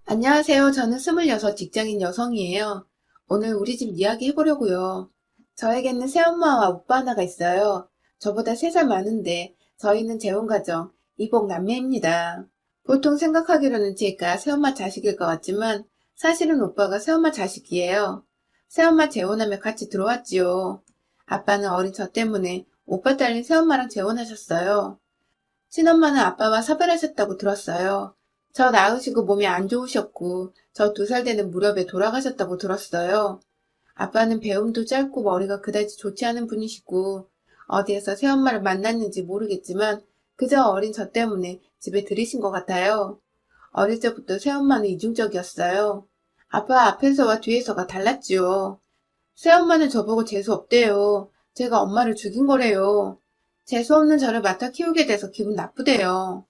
안녕하세요. 저는 26 직장인 여성이에요. 오늘 우리 집 이야기 해보려고요. 저에게는 새엄마와 오빠 하나가 있어요. 저보다 3살 많은데 저희는 재혼가정, 이복 남매입니다. 보통 생각하기로는 제가 새엄마 자식일 것 같지만 사실은 오빠가 새엄마 자식이에요. 새엄마 재혼하며 같이 들어왔지요. 아빠는 어린 저 때문에 오빠 딸린 새엄마랑 재혼하셨어요. 친엄마는 아빠와 사별하셨다고 들었어요. 저 낳으시고 몸이 안 좋으셨고 저 2살 되는 무렵에 돌아가셨다고 들었어요. 아빠는 배움도 짧고 머리가 그다지 좋지 않은 분이시고 어디에서 새엄마를 만났는지 모르겠지만 그저 어린 저 때문에 집에 들이신 것 같아요. 어릴 적부터 새엄마는 이중적이었어요. 아빠 앞에서와 뒤에서가 달랐지요. 새엄마는 저보고 재수 없대요. 제가 엄마를 죽인 거래요. 재수 없는 저를 맡아 키우게 돼서 기분 나쁘대요.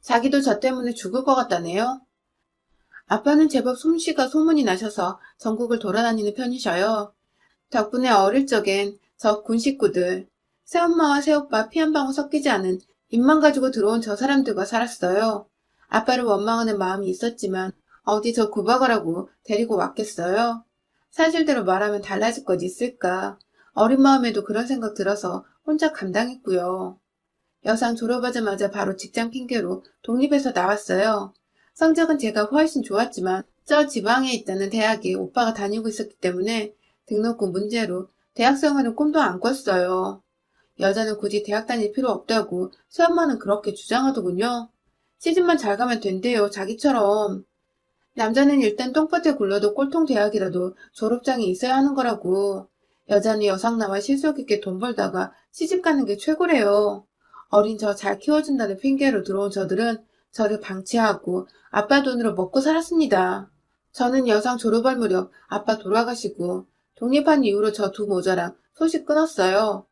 자기도 저 때문에 죽을 것 같다네요. 아빠는 제법 솜씨가 소문이 나셔서 전국을 돌아다니는 편이셔요. 덕분에 어릴 적엔 저 군 식구들, 새엄마와 새오빠 피 한 방울 섞이지 않은 입만 가지고 들어온 저 사람들과 살았어요. 아빠를 원망하는 마음이 있었지만 어디 저 구박을 하고 데리고 왔겠어요? 사실대로 말하면 달라질 것 있을까? 어린 마음에도 그런 생각 들어서 혼자 감당했고요. 여상 졸업하자마자 바로 직장 핑계로 독립해서 나왔어요. 성적은 제가 훨씬 좋았지만 저 지방에 있다는 대학에 오빠가 다니고 있었기 때문에 등록금 문제로 대학 생활은 꿈도 안 꿨어요. 여자는 굳이 대학 다닐 필요 없다고 새엄마는 그렇게 주장하더군요. 시집만 잘 가면 된대요, 자기처럼. 남자는 일단 똥밭에 굴러도 꼴통 대학이라도 졸업장이 있어야 하는 거라고. 여자는 여상 나와 실속 있게 돈 벌다가 시집 가는 게 최고래요. 어린 저 잘 키워준다는 핑계로 들어온 저들은 저를 방치하고 아빠 돈으로 먹고 살았습니다. 저는 여상 졸업할 무렵 아빠 돌아가시고 독립한 이후로 저 두 모자랑 소식 끊었어요.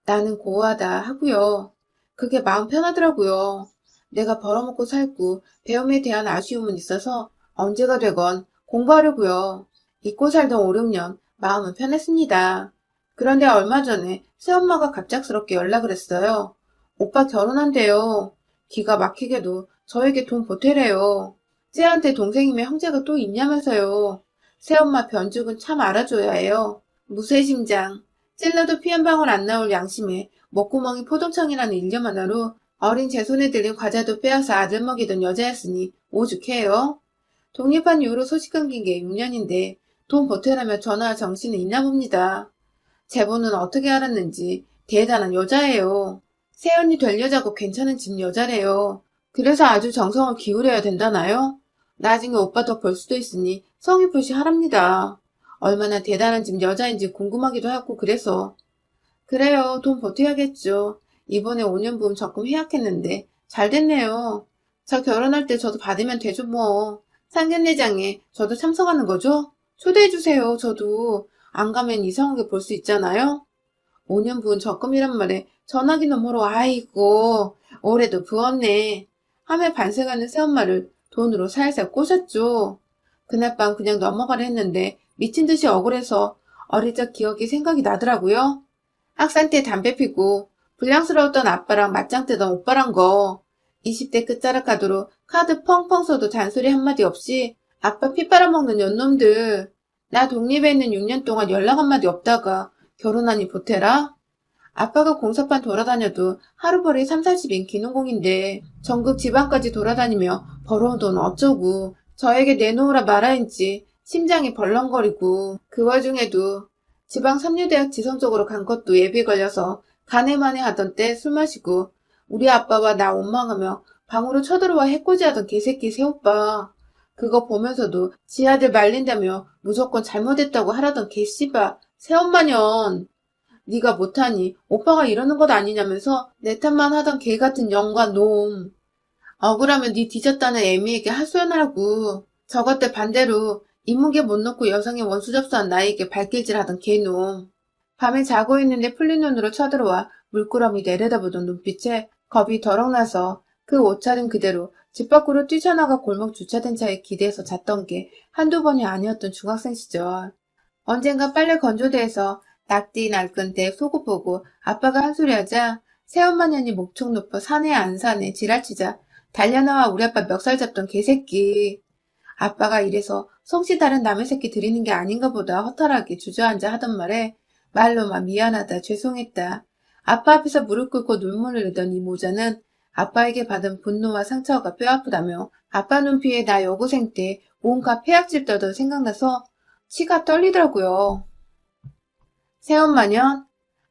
나는 고아다 하고요. 그게 마음 편하더라고요. 내가 벌어먹고 살고 배움에 대한 아쉬움은 있어서 언제가 되건 공부하려고요. 잊고 살던 5, 6년 마음은 편했습니다. 그런데 얼마 전에 새엄마가 갑작스럽게 연락을 했어요. 오빠 결혼한대요. 기가 막히게도 저에게 돈 보태래요. 쟤한테 동생이면 형제가 또 있냐면서요. 새엄마 변죽은 참 알아줘야 해요. 무쇠심장. 찔러도 피 한 방울 안 나올 양심에 목구멍이 포동청이라는 일념 하나로 어린 제 손에 들린 과자도 빼앗아 아들 먹이던 여자였으니 오죽해요. 독립한 이후로 소식 끊긴 게 6년인데 돈 보태라며 전화할 정신은 있나 봅니다. 제보는 어떻게 알았는지 대단한 여자예요. 새언니 될 여자고 괜찮은 집 여자래요. 그래서 아주 정성을 기울여야 된다나요? 나중에 오빠 더 벌 수도 있으니 성의 표시 하랍니다. 얼마나 대단한 집 여자인지 궁금하기도 하고 그래서. 그래요. 돈 보태야겠죠. 이번에 5년 보험 적금 해약했는데 잘 됐네요. 저 결혼할 때 저도 받으면 되죠 뭐. 상견례장에 저도 참석하는 거죠? 초대해주세요. 저도 안 가면 이상하게 볼 수 있잖아요. 5년 부은 적금이란 말에 전화기 너머로 아이고 올해도 부었네 하며 반성하는 새엄마를 돈으로 살살 꼬셨죠. 그날 밤 그냥 넘어가려 했는데 미친 듯이 억울해서 어릴 적 기억이 생각이 나더라고요. 학생 때 담배 피고 불량스러웠던 아빠랑 맞짱 뜨던 오빠란 거. 20대 끝자락 가도록 카드 펑펑 써도 잔소리 한마디 없이 아빠 피 빨아먹는 연놈들. 나 독립해 있는 6년 동안 연락 한마디 없다가 결혼하니 보태라? 아빠가 공사판 돌아다녀도 하루벌이 3, 40인 기농공인데 전국 지방까지 돌아다니며 벌어온 돈 어쩌고 저에게 내놓으라 말아인지 심장이 벌렁거리고 그 와중에도 지방 삼류대학 지성 쪽으로 간 것도 예비 걸려서 가네마네 하던 때 술 마시고 우리 아빠와 나 원망하며 방으로 쳐들어와 해코지하던 개새끼 새오빠. 그거 보면서도 지 아들 말린다며 무조건 잘못했다고 하라던 개씨바 새엄마년. 네가 못하니 오빠가 이러는 것 아니냐면서 내 탓만 하던 개 같은 영과 놈. 억울하면 네 뒤졌다는 애미에게 하소연하라고. 저것들 반대로 인문계 못 놓고 여성의 원수 접수한 나에게 발길질하던 개놈. 밤에 자고 있는데 풀린 눈으로 쳐들어와 물끄러미 내려다보던 눈빛에 겁이 더럭 나서 그 옷차림 그대로 집 밖으로 뛰쳐나가 골목 주차된 차에 기대서 잤던 게 한두 번이 아니었던 중학생 시절. 언젠가 빨래 건조대에서 낙디 날끈 때 속옷 보고 아빠가 한 소리 하자 새엄마년이 목청 높아 사네 안 사네 지랄치자 달려나와 우리 아빠 멱살 잡던 개새끼. 아빠가 이래서 솜씨 다른 남의 새끼 들이는 게 아닌가 보다 허탈하게 주저앉아 하던 말에 말로만 미안하다, 죄송했다. 아빠 앞에서 무릎 꿇고 눈물을 흘리던 이 모자는 아빠에게 받은 분노와 상처가 뼈아프다며 아빠 눈피에 나 여고생 때 온갖 폐악질 떠도 생각나서 치가 떨리더라고요. 새엄마년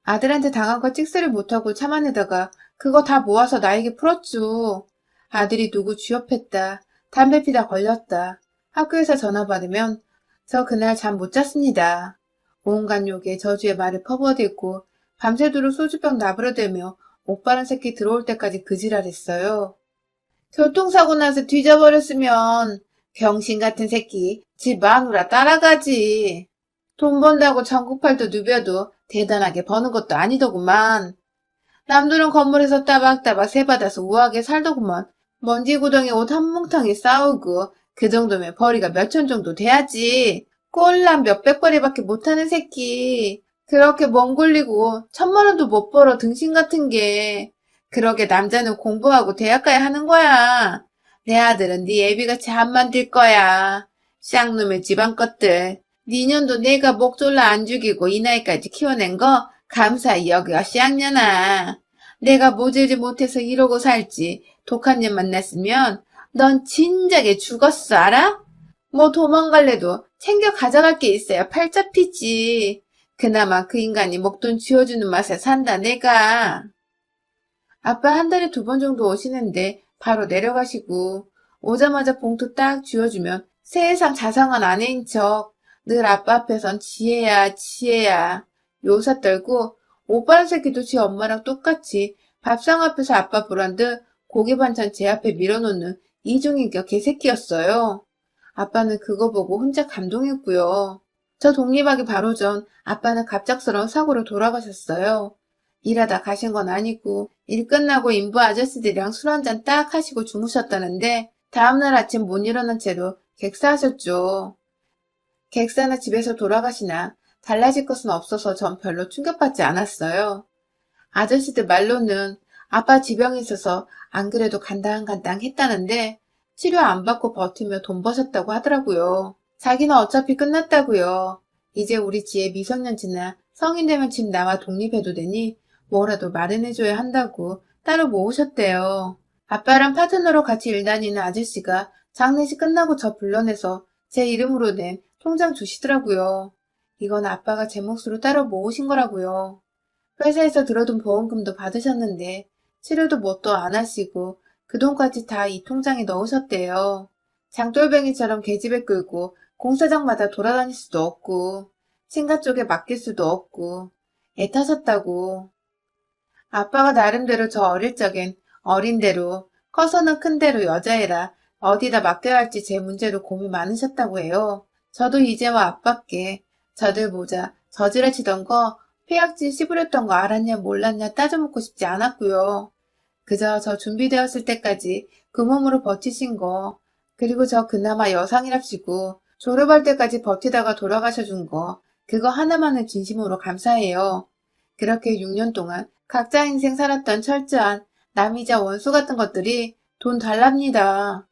아들한테 당한 거 찍소리 못하고 참아내다가 그거 다 모아서 나에게 풀었죠. 아들이 누구 쥐업했다. 담배 피다 걸렸다. 학교에서 전화 받으면 저 그날 잠 못 잤습니다. 온갖 욕에 저주의 말을 퍼부어댔고 밤새도록 소주병 나부려대며 오빠란 새끼 들어올 때까지 그 지랄했어요. 교통사고 나서 뒤져버렸으면 병신 같은 새끼 집 마누라 따라가지. 돈 번다고 전국팔도 누벼도 대단하게 버는 것도 아니더구만. 남들은 건물에서 따박따박 세받아서 우아하게 살더구만. 먼지 구덩이 옷 한 뭉텅이 싸우고 그 정도면 벌이가 몇천 정도 돼야지. 꼴랑 몇백 벌이밖에 못하는 새끼. 그렇게 멍 굴리고 1,000만 원도 못 벌어 등신 같은 게. 그러게 남자는 공부하고 대학 가야 하는 거야. 내 아들은 네 애비같이 안 만들 거야. 쌍놈의 집안 것들. 니년도 내가 목 졸라 안 죽이고 이 나이까지 키워낸 거 감사히 여겨 쌍년아. 내가 모질지 못해서 이러고 살지 독한 년 만났으면 넌 진작에 죽었어 알아? 뭐 도망갈래도 챙겨 가져갈 게 있어야 팔 잡히지. 그나마 그 인간이 목돈 쥐어주는 맛에 산다 내가. 아빠 한 달에 2번 정도 오시는데 바로 내려가시고 오자마자 봉투 딱 쥐어주면 세상 자상한 아내인 척 늘 아빠 앞에선 지혜야 지혜야 요사 떨고 오빠란 새끼도 지 엄마랑 똑같이 밥상 앞에서 아빠 보란 듯 고기 반찬 제 앞에 밀어놓는 이중인격 개새끼였어요. 아빠는 그거 보고 혼자 감동했고요. 저 독립하기 바로 전 아빠는 갑작스러운 사고로 돌아가셨어요. 일하다 가신 건 아니고 일 끝나고 인부 아저씨들이랑 술 한잔 딱 하시고 주무셨다는데 다음날 아침 못 일어난 채로 객사하셨죠. 객사나 집에서 돌아가시나 달라질 것은 없어서 전 별로 충격받지 않았어요. 아저씨들 말로는 아빠 지병이 있어서 안 그래도 간당간당 했다는데 치료 안 받고 버티며 돈 버셨다고 하더라고요. 자기는 어차피 끝났다고요. 이제 우리 지혜 미성년지나 성인 되면 집 나와 독립해도 되니 뭐라도 마련해줘야 한다고 따로 모으셨대요. 아빠랑 파트너로 같이 일 다니는 아저씨가 장례식 끝나고 저 불러내서 제 이름으로 낸 통장 주시더라고요. 이건 아빠가 제 몫으로 따로 모으신 거라고요. 회사에서 들어둔 보험금도 받으셨는데 치료도 뭣도 안 하시고 그 돈까지 다 이 통장에 넣으셨대요. 장돌뱅이처럼 계집애 끌고 공사장마다 돌아다닐 수도 없고 친가 쪽에 맡길 수도 없고 애타셨다고. 아빠가 나름대로 저 어릴 적엔 어린 대로 커서는 큰 대로 여자애라 어디다 맡겨야 할지 제 문제로 고민 많으셨다고 해요. 저도 이제와 아빠께 저들 보자 저지랄치던 거 폐악질 씹으렸던 거 알았냐 몰랐냐 따져묻고 싶지 않았고요. 그저 저 준비되었을 때까지 그 몸으로 버티신 거 그리고 저 그나마 여상이랍시고 졸업할 때까지 버티다가 돌아가셔준 거 그거 하나만은 진심으로 감사해요. 그렇게 6년 동안 각자 인생 살았던 철저한 남이자 원수 같은 것들이 돈 달랍니다.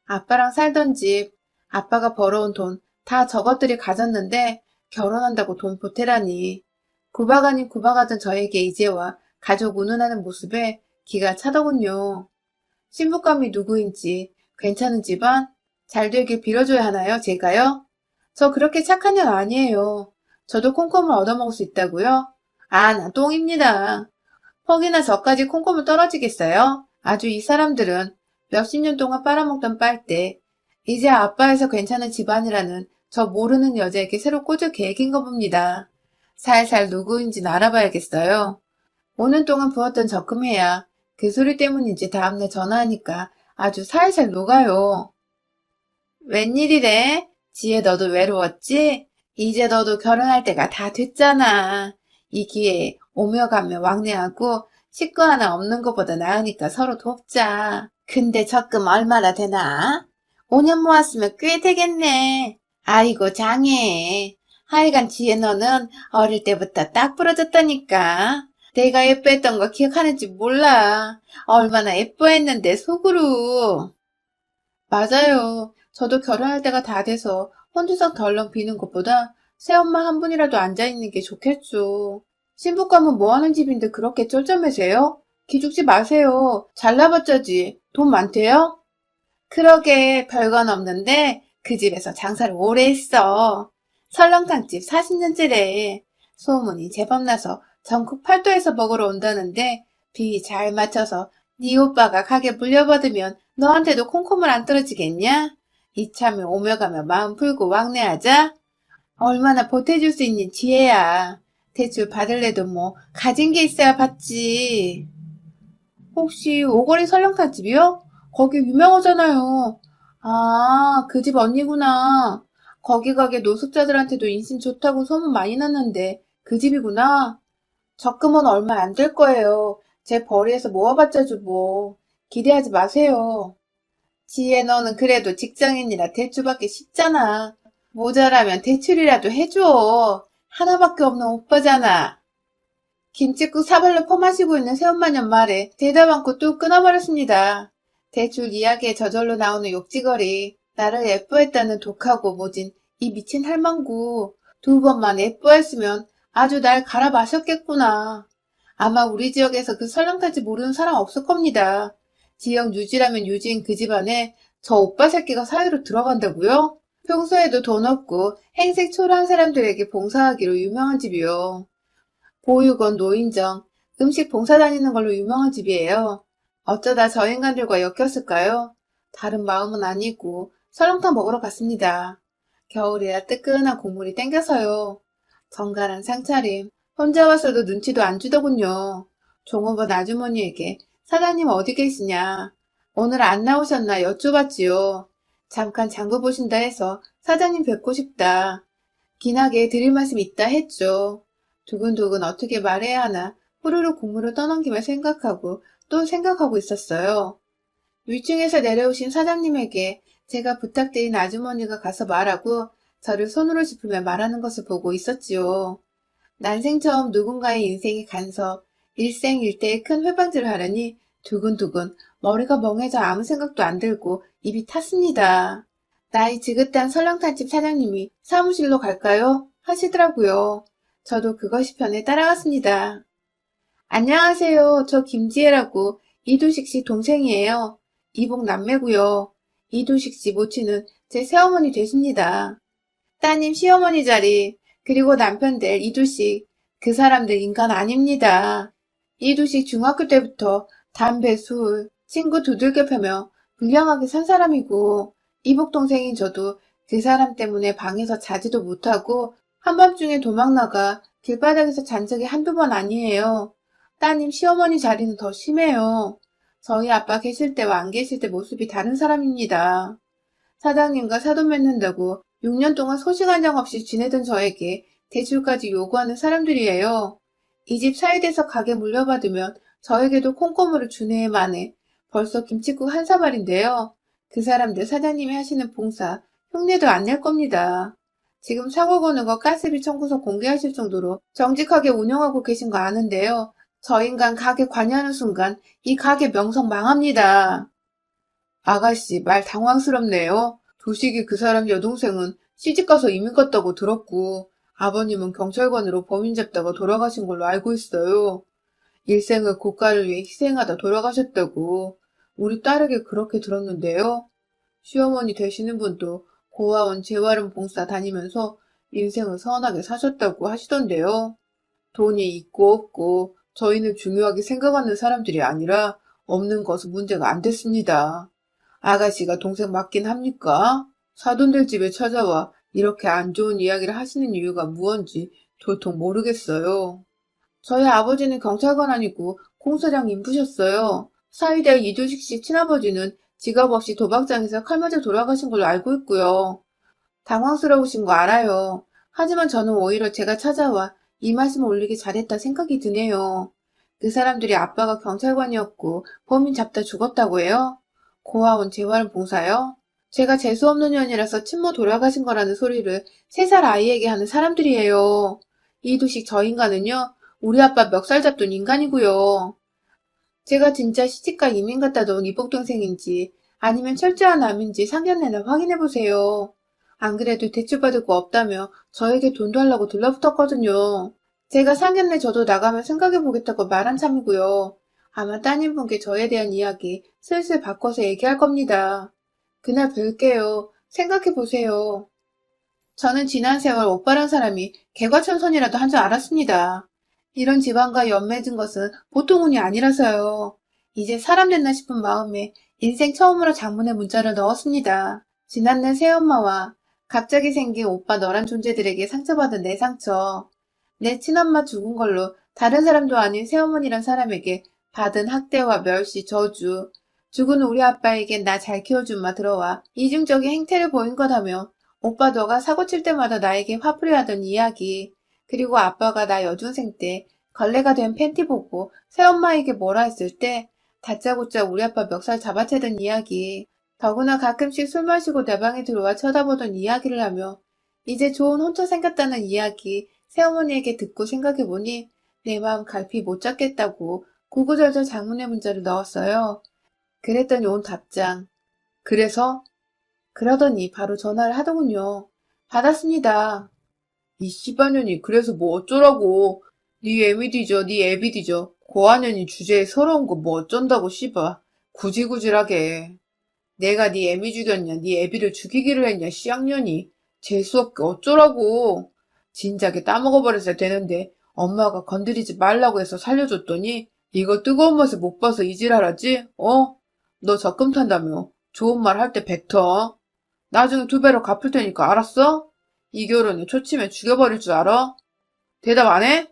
아빠랑 살던 집, 아빠가 벌어온 돈 다 저것들이 가졌는데 결혼한다고 돈 보태라니. 구박 아닌 구박하던 저에게 이제와 가족 운운하는 모습에 기가 차더군요. 신부감이 누구인지 괜찮은 집안? 잘 되길 빌어줘야 하나요, 제가요? 저 그렇게 착한 년 아니에요. 저도 콩콩을 얻어먹을 수 있다고요? 아, 나 똥입니다. 퍽이나 저까지 콩콩을 떨어지겠어요? 아주 이 사람들은 몇십 년 동안 빨아먹던 빨대, 이제 아빠에서 괜찮은 집안이라는 저 모르는 여자에게 새로 꽂을 계획인가 봅니다. 살살 누구인지는 알아봐야겠어요. 5년 동안 부었던 적금해야 그 소리 때문인지 다음날 전화하니까 아주 살살 녹아요. 웬일이래? 지혜 너도 외로웠지? 이제 너도 결혼할 때가 다 됐잖아. 이 기회에 오며 가며 왕래하고 식구 하나 없는 것보다 나으니까 서로 돕자. 근데 적금 얼마나 되나? 5년 모았으면 꽤 되겠네. 아이고 장해. 하여간 지혜 너는 어릴 때부터 딱 부러졌다니까. 내가 예뻐했던 거 기억하는지 몰라. 얼마나 예뻐했는데 속으로. 맞아요. 저도 결혼할 때가 다 돼서 혼자서 덜렁 비는 것보다 새엄마 한 분이라도 앉아있는 게 좋겠죠. 신부감은 뭐하는 집인데 그렇게 쩔쩔매세요? 기죽지 마세요. 잘나봤자지. 돈 많대요? 그러게 별건 없는데 그 집에서 장사를 오래 했어. 설렁탕집 40년째래. 소문이 제법 나서 전국 팔도에서 먹으러 온다는데 비 잘 맞춰서 네 오빠가 가게 물려받으면 너한테도 콩콩을 안 떨어지겠냐? 이참에 오며 가며 마음 풀고 왕래하자. 얼마나 보태줄 수 있는 지혜야. 대출 받을래도 뭐 가진 게 있어야 받지. 혹시 오거리 설렁탕집이요? 거기 유명하잖아요. 아, 그 집 언니구나. 거기 가게 노숙자들한테도 인심 좋다고 소문 많이 났는데 그 집이구나. 적금은 얼마 안 될 거예요. 제 벌이에서 모아봤자 뭐. 기대하지 마세요. 지혜 너는 그래도 직장인이라 대출받기 쉽잖아. 모자라면 대출이라도 해줘. 하나밖에 없는 오빠잖아. 김칫국 사발로 퍼마시고 있는 새엄마년 말에 대답 않고 뚝 끊어버렸습니다. 대출 이야기에 저절로 나오는 욕지거리, 나를 예뻐했다는 독하고 모진 이 미친 할망구, 두 번만 예뻐했으면 아주 날 갈아 마셨겠구나. 아마 우리 지역에서 그 설렁탕집 모르는 사람 없을 겁니다. 지역 유지라면 유지인 그 집안에 저 오빠 새끼가 사이로 들어간다고요? 평소에도 돈 없고 행색 초라한 사람들에게 봉사하기로 유명한 집이요. 보육원, 노인정, 음식 봉사 다니는 걸로 유명한 집이에요. 어쩌다 저 인간들과 엮였을까요? 다른 마음은 아니고 설렁탕 먹으러 갔습니다. 겨울이라 뜨끈한 국물이 땡겨서요. 정갈한 상차림, 혼자 왔어도 눈치도 안 주더군요. 종업원 아주머니에게 사장님 어디 계시냐? 오늘 안 나오셨나 여쭤봤지요. 잠깐 장부 보신다 해서 사장님 뵙고 싶다. 긴하게 드릴 말씀 있다 했죠. 두근두근 어떻게 말해야 하나 후루룩 국물을 떠넘기며 생각하고 또 생각하고 있었어요. 위층에서 내려오신 사장님에게 제가 부탁드린 아주머니가 가서 말하고 저를 손으로 짚으며 말하는 것을 보고 있었지요. 난생 처음 누군가의 인생의 간섭, 일생일대의 큰 회방질을 하려니 두근두근 머리가 멍해져 아무 생각도 안 들고 입이 탔습니다. 나이 지긋한 설렁탕집 사장님이 사무실로 갈까요? 하시더라고요. 저도 그것이 편해 따라갔습니다. 안녕하세요. 저 김지혜라고 이두식 씨 동생이에요. 이복 남매고요. 이두식 씨 모친은 제 새어머니 되십니다. 따님 시어머니 자리, 그리고 남편 될 이두식, 그 사람들 인간 아닙니다. 이두식 중학교 때부터 담배, 술, 친구 두들겨 패며 불량하게 산 사람이고, 이복 동생인 저도 그 사람 때문에 방에서 자지도 못하고 한밤중에 도망나가 길바닥에서 잔 적이 한두 번 아니에요. 따님 시어머니 자리는 더 심해요. 저희 아빠 계실 때와 안 계실 때 모습이 다른 사람입니다. 사장님과 사돈 맺는다고 6년 동안 소식 한 장 없이 지내던 저에게 대출까지 요구하는 사람들이에요. 이 집 사이돼서 가게 물려받으면 저에게도 콩고물을 주네 마네. 벌써 김칫국 한 사발인데요. 그 사람들 사장님이 하시는 봉사 흉내도 안 낼 겁니다. 지금 사고 거는 거 가스비 청구서 공개하실 정도로 정직하게 운영하고 계신 거 아는데요. 저 인간 가게 관여하는 순간 이 가게 명성 망합니다. 아가씨, 말 당황스럽네요. 도식이 그 사람 여동생은 시집가서 이민 갔다고 들었고, 아버님은 경찰관으로 범인 잡다가 돌아가신 걸로 알고 있어요. 일생을 국가를 위해 희생하다 돌아가셨다고. 우리 딸에게 그렇게 들었는데요. 시어머니 되시는 분도 고아원 재활원 봉사 다니면서 인생을 선하게 사셨다고 하시던데요. 돈이 있고 없고 저희는 중요하게 생각하는 사람들이 아니라 없는 것은 문제가 안 됐습니다. 아가씨가 동생 맞긴 합니까? 사돈들 집에 찾아와 이렇게 안 좋은 이야기를 하시는 이유가 무언지 도통 모르겠어요. 저희 아버지는 경찰관 아니고 공사장 인부셨어요. 사위될 이두식 씨 친아버지는 직업 없이 도박장에서 칼 맞아 돌아가신 걸로 알고 있고요. 당황스러우신 거 알아요. 하지만 저는 오히려 제가 찾아와 이 말씀을 올리기 잘했다 생각이 드네요. 그 사람들이 아빠가 경찰관이었고 범인 잡다 죽었다고 해요? 고아원 재활 봉사요? 제가 재수없는 년이라서 친모 돌아가신 거라는 소리를 3살 아이에게 하는 사람들이에요. 이두식 저 인간은요, 우리 아빠 멱살 잡던 인간이고요. 제가 진짜 시집가 이민 갔다 온 이복 동생인지 아니면 철저한 암인지 상견례나 확인해보세요. 안 그래도 대출받을 거 없다며 저에게 돈 달라고 들러붙었거든요. 제가 상견례 저도 나가면 생각해보겠다고 말한 참이고요. 아마 따님분께 저에 대한 이야기 슬슬 바꿔서 얘기할 겁니다. 그날 뵐게요. 생각해보세요. 저는 지난 세월 오빠란 사람이 개과천선이라도 한 줄 알았습니다. 이런 집안과 연맺은 것은 보통 운이 아니라서요. 이제 사람 됐나 싶은 마음에 인생 처음으로 장문의 문자를 넣었습니다. 지난날 새엄마와 갑자기 생긴 오빠 너란 존재들에게 상처받은 내 상처. 내 친엄마 죽은 걸로 다른 사람도 아닌 새어머니란 사람에게 받은 학대와 멸시, 저주. 죽은 우리 아빠에겐 나 잘 키워준 마 들어와 이중적인 행태를 보인 거다며 오빠 너가 사고 칠 때마다 나에게 화풀이 하던 이야기. 그리고 아빠가 나 여중생 때 걸레가 된 팬티 보고 새엄마에게 뭐라 했을 때 다짜고짜 우리 아빠 멱살 잡아채던 이야기. 더구나 가끔씩 술 마시고 내 방에 들어와 쳐다보던 이야기를 하며 이제 좋은 혼처 생겼다는 이야기 새어머니에게 듣고 생각해보니 내 마음 갈피 못 잡겠다고 구구절절 장문의 문자를 넣었어요. 그랬더니 온 답장. 그래서? 그러더니 바로 전화를 하더군요. 받았습니다. 이 씨발년이 그래서 뭐 어쩌라고. 네 애미 뒤져 네 애비 뒤져. 고아년이 주제에 서러운 거 뭐 어쩐다고 씨발. 구질구질하게. 내가 네 애미 죽였냐 네 애비를 죽이기를 했냐 씨앙년이. 재수없게 어쩌라고. 진작에 따먹어버렸어야 되는데 엄마가 건드리지 말라고 해서 살려줬더니 이거 뜨거운 맛을 못 봐서 이질하라지? 어? 너 적금 탄다며. 좋은 말 할 때 뱉어. 나중에 2배로 갚을 테니까 알았어? 이 결혼에 초치면 죽여버릴 줄 알아? 대답 안 해?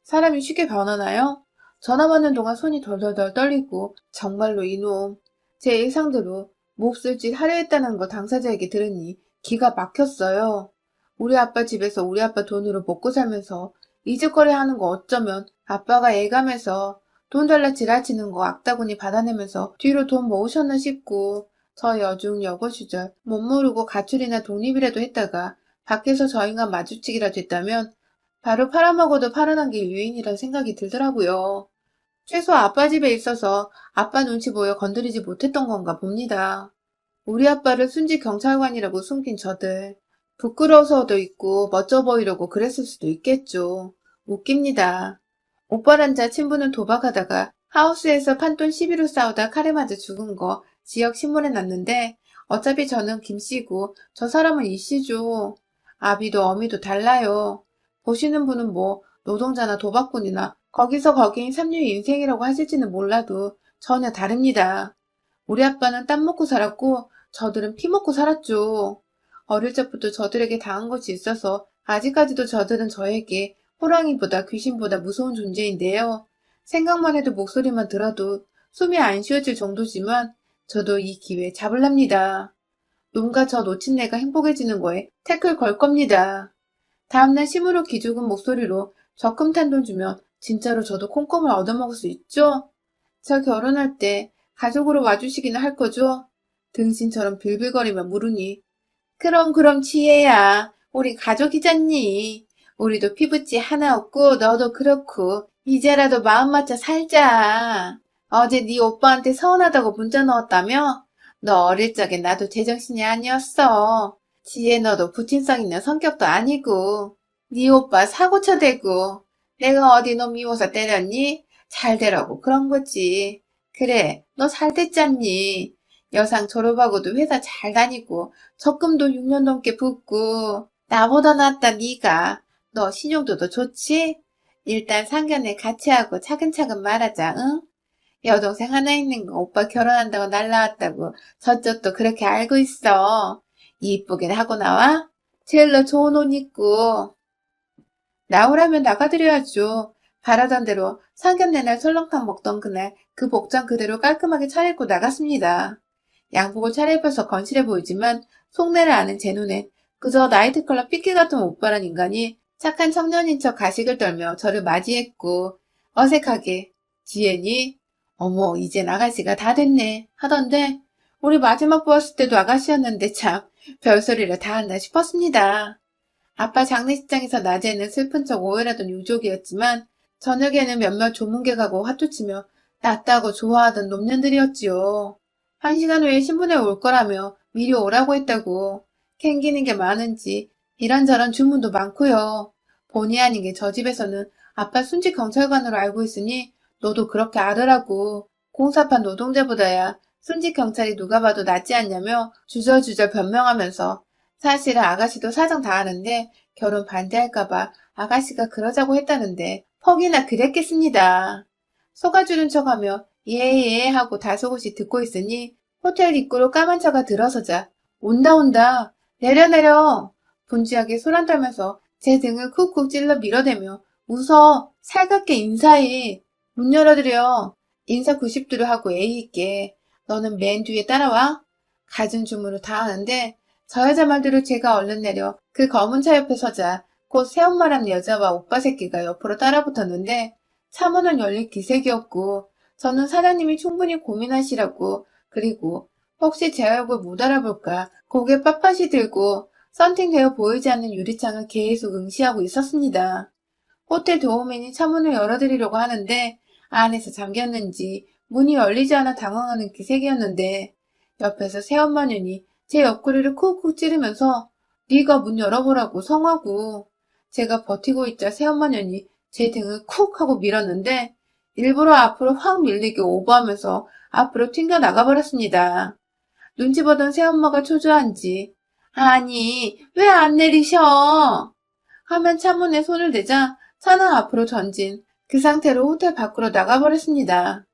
사람이 쉽게 변하나요? 전화 받는 동안 손이 덜덜덜 떨리고 정말로 이놈. 제 예상대로 몹쓸 짓 하려 했다는 거 당사자에게 들으니 기가 막혔어요. 우리 아빠 집에서 우리 아빠 돈으로 먹고 살면서 이직거리 하는 거 어쩌면 아빠가 애감해서 돈 달라 지랄치는 거 악다구니 받아내면서 뒤로 돈 모으셨나 싶고 저 여중 여고 시절 못 모르고 가출이나 독립이라도 했다가 밖에서 저 인간 마주치기라도 했다면 바로 팔아먹어도 팔아난 게 유인이란 생각이 들더라고요. 최소 아빠 집에 있어서 아빠 눈치 보여 건드리지 못했던 건가 봅니다. 우리 아빠를 순직 경찰관이라고 숨긴 저들. 부끄러워서도 있고 멋져 보이려고 그랬을 수도 있겠죠. 웃깁니다. 오빠란 자 친부는 도박하다가 하우스에서 판돈 시비로 싸우다 칼에 맞아 죽은 거 지역 신문에 났는데 어차피 저는 김씨고 저 사람은 이씨죠. 아비도 어미도 달라요. 보시는 분은 뭐 노동자나 도박꾼이나 거기서 거기인 삼류의 인생이라고 하실지는 몰라도 전혀 다릅니다. 우리 아빠는 땀 먹고 살았고 저들은 피 먹고 살았죠. 어릴 적부터 저들에게 당한 것이 있어서 아직까지도 저들은 저에게 호랑이보다 귀신보다 무서운 존재인데요. 생각만 해도 목소리만 들어도 숨이 안 쉬어질 정도지만 저도 이 기회 잡을랍니다. 뭔가 저 놓친 내가 행복해지는 거에 태클 걸 겁니다. 다음날 심으로 기죽은 목소리로 적금 탄 돈 주면 진짜로 저도 콩콩을 얻어먹을 수 있죠? 저 결혼할 때 가족으로 와주시기는 할 거죠? 등신처럼 빌빌거리며 물으니 그럼 지혜야 우리 가족이잖니. 우리도 피부치 하나 없고 너도 그렇고 이제라도 마음 맞춰 살자. 어제 네 오빠한테 서운하다고 문자 넣었다며? 너 어릴 적에 나도 제정신이 아니었어. 지혜 너도 부친성 있는 성격도 아니고 네 오빠 사고쳐 대고 내가 어디 너 미워서 때렸니? 잘 되라고 그런 거지. 그래 너 잘 됐잖니. 여상 졸업하고도 회사 잘 다니고 적금도 6년 넘게 붓고 나보다 낫다 네가. 너 신용도도 좋지? 일단 상견례 같이 하고 차근차근 말하자 응? 여동생 하나 있는 거 오빠 결혼한다고 날라왔다고 저쪽도 그렇게 알고 있어. 이쁘게 하고 나와? 제일로 좋은 옷 입고. 나오라면 나가드려야죠. 바라던 대로 상견례 날 설렁탕 먹던 그날 그 복장 그대로 깔끔하게 차려입고 나갔습니다. 양복을 차려입어서 건실해 보이지만 속내를 아는 제 눈엔 그저 나이트클럽 삐끼 같은 오빠란 인간이 착한 청년인 척 가식을 떨며 저를 맞이했고 어색하게 지혜니? 어머 이젠 아가씨가 다 됐네 하던데 우리 마지막 보았을 때도 아가씨였는데 참 별소리를 다 한다 싶었습니다. 아빠 장례식장에서 낮에는 슬픈 척 오열하던 유족이었지만 저녁에는 몇몇 조문객하고 화투치며 낫다고 좋아하던 놈년들이었지요. 1시간 후에 신분에 올 거라며 미리 오라고 했다고. 캥기는 게 많은지 이런저런 주문도 많고요. 본의 아니게 저 집에서는 아빠 순직 경찰관으로 알고 있으니 너도 그렇게 알으라고. 공사판 노동자보다야 순직 경찰이 누가 봐도 낫지 않냐며 주절주절 변명하면서 사실은 아가씨도 사정 다 아는데 결혼 반대할까봐 아가씨가 그러자고 했다는데 퍽이나 그랬겠습니다. 속아주는 척하며 예예 하고 다소곳이 듣고 있으니 호텔 입구로 까만 차가 들어서자 온다 온다 내려 내려 분주하게 소란 떨면서 제 등을 쿡쿡 찔러 밀어대며 웃어 살갑게 인사해 문 열어드려 인사 90도로 하고 예의 있게 너는 맨 뒤에 따라와 갖은 주문을 다 하는데 저 여자 말대로 제가 얼른 내려 그 검은 차 옆에 서자 곧 새엄마라는 여자와 오빠 새끼가 옆으로 따라붙었는데 차문은 열릴 기색이었고 저는 사장님이 충분히 고민하시라고 그리고 혹시 제 얼굴 못 알아볼까 고개 빳빳이 들고 썬팅되어 보이지 않는 유리창을 계속 응시하고 있었습니다. 호텔 도우맨이 차문을 열어드리려고 하는데 안에서 잠겼는지 문이 열리지 않아 당황하는 기색이었는데 옆에서 새엄마년이 제 옆구리를 쿡쿡 찌르면서 네가 문 열어보라고 성하고 제가 버티고 있자 새엄마년이 제 등을 쿡 하고 밀었는데 일부러 앞으로 확 밀리게 오버하면서 앞으로 튕겨 나가버렸습니다. 눈치 보던 새엄마가 초조한지 아니 왜 안 내리셔? 하면 차문에 손을 대자 차는 앞으로 전진 그 상태로 호텔 밖으로 나가버렸습니다.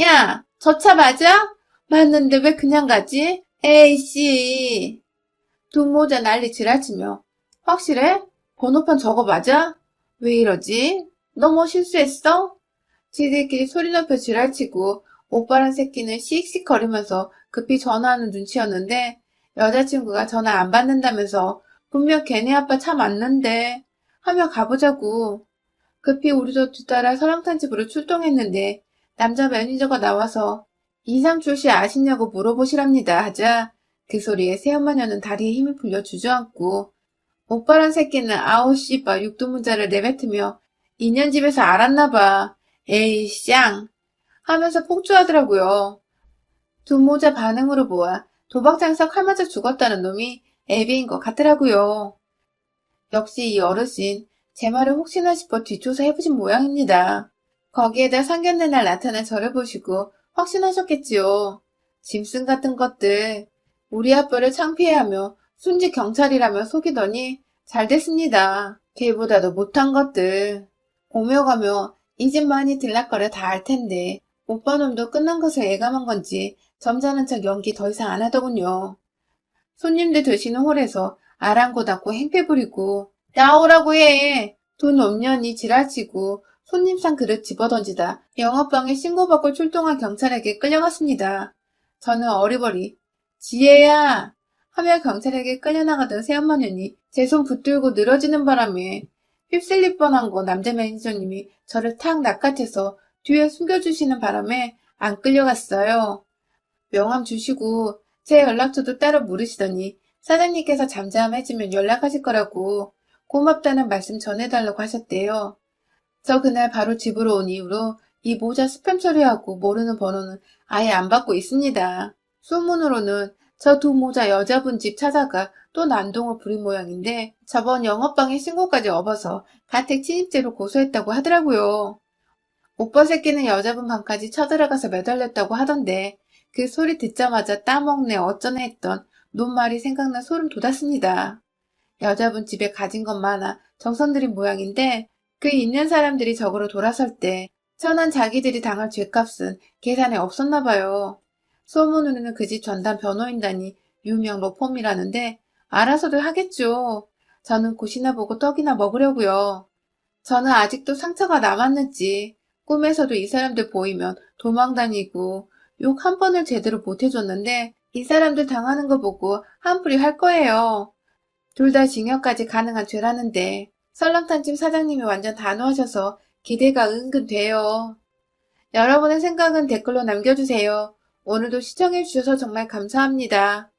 야, 저 차 맞아? 맞는데 왜 그냥 가지? 에이씨. 동모자 난리 지랄치며 확실해? 번호판 저거 맞아? 왜 이러지? 너 뭐 실수했어? 지들끼리 소리 높여 지랄치고 오빠란 새끼는 씩씩거리면서 급히 전화하는 눈치였는데 여자친구가 전화 안 받는다면서 분명 걔네 아빠 차 맞는데 하며 가보자고. 급히 우리도 뒤따라 설렁탕 집으로 출동했는데 남자 매니저가 나와서 이상출 씨 아시냐고 물어보시랍니다 하자 그 소리에 새엄마녀는 다리에 힘이 풀려 주저앉고 오빠란 새끼는 아우 씨바 육두문자를 내뱉으며 2년 집에서 알았나봐. 에이 쌍 하면서 폭주하더라고요. 두모자 반응으로 보아 도박장에서 칼 맞아 죽었다는 놈이 애비인 것 같더라고요. 역시 이 어르신 제 말을 혹시나 싶어 뒷조사 해보신 모양입니다. 거기에다 상견례 날 나타난 저를 보시고 확신하셨겠지요. 짐승 같은 것들. 우리 아빠를 창피해하며 순직 경찰이라며 속이더니 잘 됐습니다. 걔보다도 못한 것들. 오며 가며 이 집 많이 들락거려 다 알 텐데 오빠 놈도 끝난 것을 예감한 건지 점잖은 척 연기 더 이상 안 하더군요. 손님들 드시는 홀에서 아랑곳하고 행패 부리고 나오라고 해. 돈 없냐니 지랄치고 손님상 그릇 집어던지다 영업방에 신고받고 출동한 경찰에게 끌려갔습니다. 저는 어리버리 지혜야 하며 경찰에게 끌려나가던 새엄마년이 제 손 붙들고 늘어지는 바람에 휩쓸릴 뻔한 거 남자 매니저님이 저를 탁 낚아채서 뒤에 숨겨주시는 바람에 안 끌려갔어요. 명함 주시고 제 연락처도 따로 물으시더니 사장님께서 잠잠해지면 연락하실 거라고 고맙다는 말씀 전해달라고 하셨대요. 저 그날 바로 집으로 온 이후로 이 모자 스팸 처리하고 모르는 번호는 아예 안 받고 있습니다. 소문으로는 저 두 모자 여자분 집 찾아가 또 난동을 부린 모양인데 저번 영업방에 신고까지 업어서 가택 침입죄로 고소했다고 하더라고요. 오빠 새끼는 여자분 방까지 쳐들어가서 매달렸다고 하던데 그 소리 듣자마자 따먹네 어쩌네 했던 놈말이 생각나 소름 돋았습니다. 여자분 집에 가진 것 많아 정성 들인 모양인데 그 있는 사람들이 적으로 돌아설 때 천한 자기들이 당할 죗값은 계산에 없었나 봐요. 소문으로는 그 집 전담 변호인단이 유명 로펌이라는데 알아서들 하겠죠. 저는 곳이나 보고 떡이나 먹으려고요. 저는 아직도 상처가 남았는지 꿈에서도 이 사람들 보이면 도망다니고 욕 한 번을 제대로 못 해줬는데 이 사람들 당하는 거 보고 한풀이 할 거예요. 둘 다 징역까지 가능한 죄라는데 설렁탕집 사장님이 완전 단호하셔서 기대가 은근 돼요. 여러분의 생각은 댓글로 남겨주세요. 오늘도 시청해주셔서 정말 감사합니다.